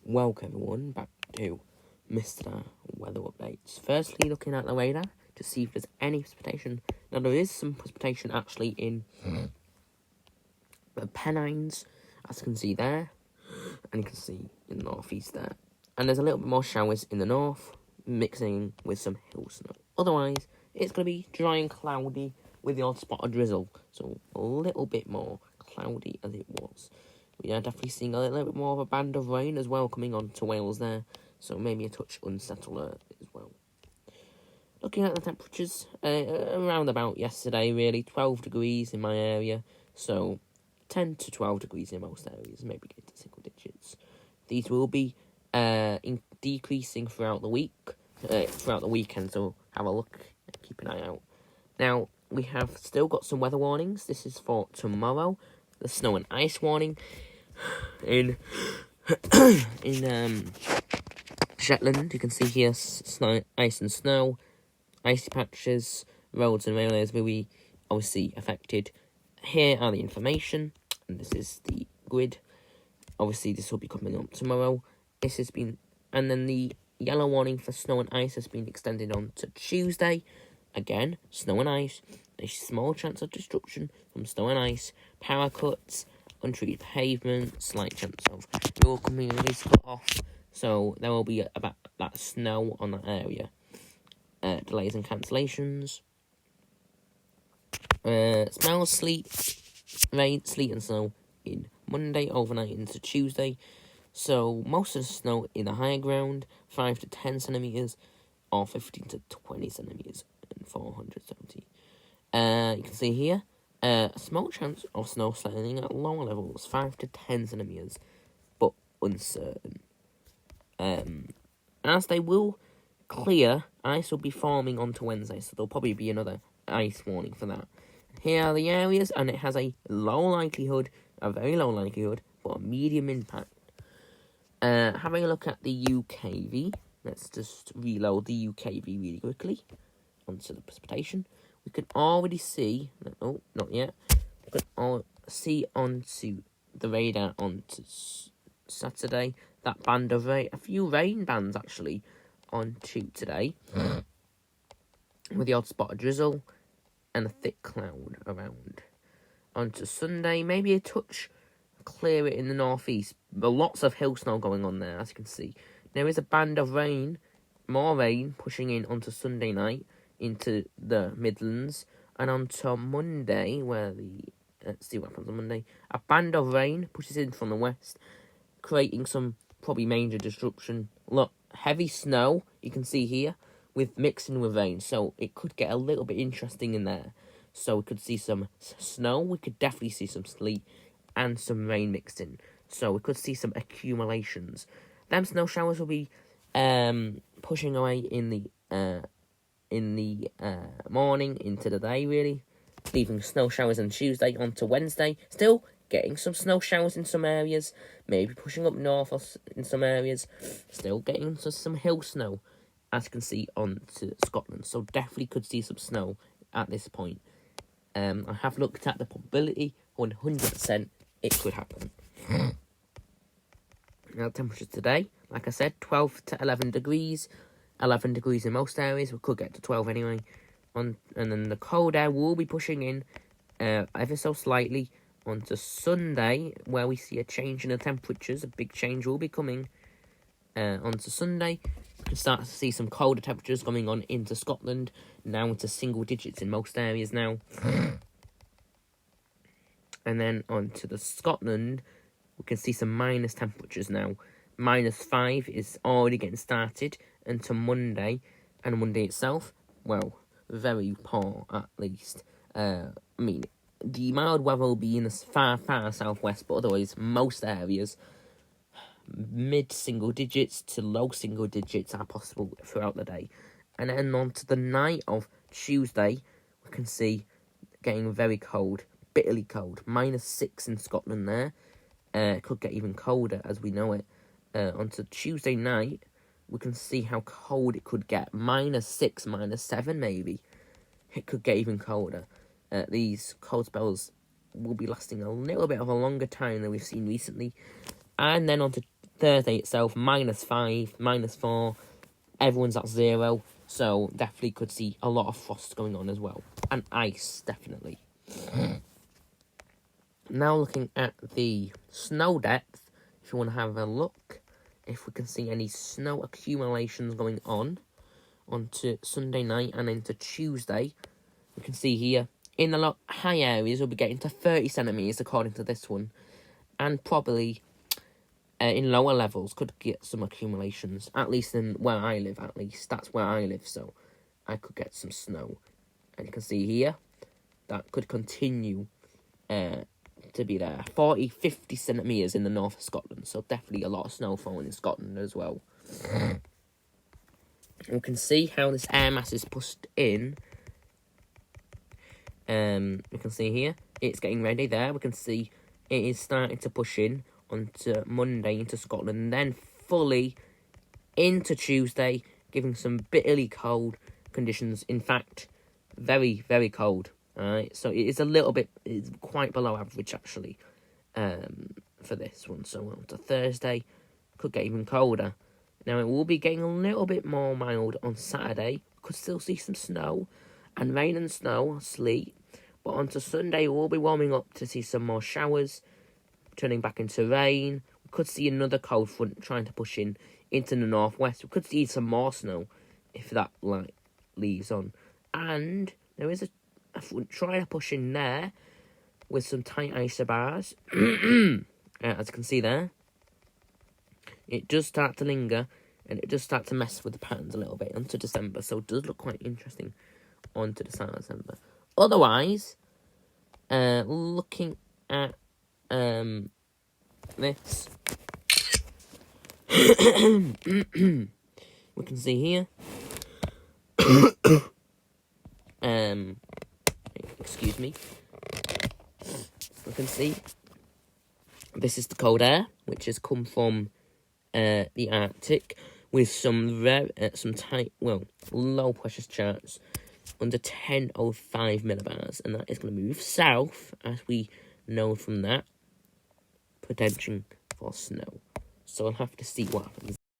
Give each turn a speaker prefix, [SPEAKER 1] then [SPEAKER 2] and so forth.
[SPEAKER 1] Welcome everyone back to Mr. Weather Updates. Firstly, looking at the radar to see if there's any precipitation. Now there is some precipitation actually in the Pennines, as you can see there, and you can see in the northeast there. And there's a little bit more showers in the north, mixing with some hill snow. Otherwise, it's going to be dry and cloudy with the odd spot of drizzle, so a little bit more cloudy as it was. We are definitely seeing a little bit more of a band of rain as well coming on to Wales there, so maybe a touch unsettled as well. Looking at the temperatures, around about yesterday really, 12 degrees in my area, so 10 to 12 degrees in most areas, maybe get to single digits. These will be decreasing throughout the week, throughout the weekend, so have a look, keep an eye out. Now, we have still got some weather warnings. This is for tomorrow. The snow and ice warning in Shetland. You can see here snow, ice and snow, icy patches, roads and railways will be obviously affected. Here are the information, and this is the grid. Obviously, this will be coming up tomorrow. This has been, and then the yellow warning for snow and ice has been extended on to Tuesday. Again, snow and ice. There's a small chance of disruption from snow and ice, power cuts, untreated pavement, slight chance of rural communities cut off. So there will be about that snow on that area. Delays and cancellations. Smells, sleet, rain, sleet and snow in Monday overnight into Tuesday. So most of the snow in the higher ground, 5 to 10 centimetres, or 15 to 20 centimetres, and 470. You can see here, a small chance of snow sliding at lower levels, 5 to 10 centimetres, but uncertain. As they will clear, ice will be forming onto Wednesday, so there'll probably be another ice warning for that. Here are the areas, and it has a low likelihood, a very low likelihood, but a medium impact. Having a look at the UKV, let's just reload the UKV really quickly onto the precipitation. We can already see, oh, not yet, we can all see onto the radar onto Saturday, that band of rain, a few rain bands actually, onto today, with the odd spot of drizzle and a thick cloud around. Onto Sunday, maybe a touch clearer in the northeast, but lots of hill snow going on there, as you can see. There is a band of rain, more rain, pushing in onto Sunday night, into the Midlands, and onto Monday, where let's see what happens on Monday, a band of rain pushes in from the west, creating some probably major disruption. Look, heavy snow, you can see here, with mixing with rain, so it could get a little bit interesting in there. So we could see some snow, we could definitely see some sleet, and some rain mixed in. So we could see some accumulations. Them snow showers will be pushing away in the morning into the day, really, leaving snow showers on Tuesday onto Wednesday. Still getting some snow showers in some areas, maybe pushing up north in some areas. Still getting some hill snow, as you can see, onto Scotland. So definitely could see some snow at this point. I have looked at the probability, 100% it could happen. Now, temperatures today, like I said, 12 to 11 degrees. 11 degrees in most areas. We could get to 12 anyway. And then the cold air will be pushing in ever so slightly onto Sunday, where we see a change in the temperatures. A big change will be coming onto Sunday. We can start to see some colder temperatures coming on into Scotland, now into single digits in most areas now. And then onto the Scotland, we can see some minus temperatures now. -5 is already getting started until Monday, and Monday itself, well, very poor at least. I mean, the mild weather will be in the far, far southwest, but otherwise, most areas, mid-single digits to low single digits are possible throughout the day. And then on to the night of Tuesday, we can see getting very cold, bitterly cold, -6 in Scotland there. It could get even colder as we know it. Onto Tuesday night, we can see how cold it could get. -6, -7 maybe. It could get even colder. These cold spells will be lasting a little bit of a longer time than we've seen recently. And then on to Thursday itself, -5, -4. Everyone's at 0. So definitely could see a lot of frost going on as well. And ice, definitely. Now looking at the snow depth, if you want to have a look, if we can see any snow accumulations going on onto Sunday night and into Tuesday, we can see here, in the lot high areas, we'll be getting to 30 centimetres according to this one, and probably in lower levels could get some accumulations, at least in where I live, that's where I live, so I could get some snow. And you can see here, that could continue to be there. 40, 50 centimetres in the north of Scotland, so definitely a lot of snow falling in Scotland as well. We can see how this air mass is pushed in. We can see here, it's getting ready there. We can see it is starting to push in onto Monday into Scotland, and then fully into Tuesday, giving some bitterly cold conditions. In fact, very, very cold. Alright, so it is it's quite below average actually, for this one. So on to Thursday, could get even colder. Now it will be getting a little bit more mild on Saturday. Could still see some snow, and rain and snow, sleet. But on to Sunday, we'll be warming up to see some more showers, turning back into rain. We could see another cold front trying to push in into the northwest. We could see some more snow if that leaves on. And there is a front trying to push in there with some tight isobars. As you can see there, it does start to linger, and it does start to mess with the patterns a little bit onto December. So it does look quite interesting onto the start of December. Otherwise, looking at this, we can see here, excuse me, we can see this is the cold air, which has come from the Arctic, with some low pressure charts under 1005 millibars, and that is going to move south, as we know from that, potential for snow. So I'll have to see what happens.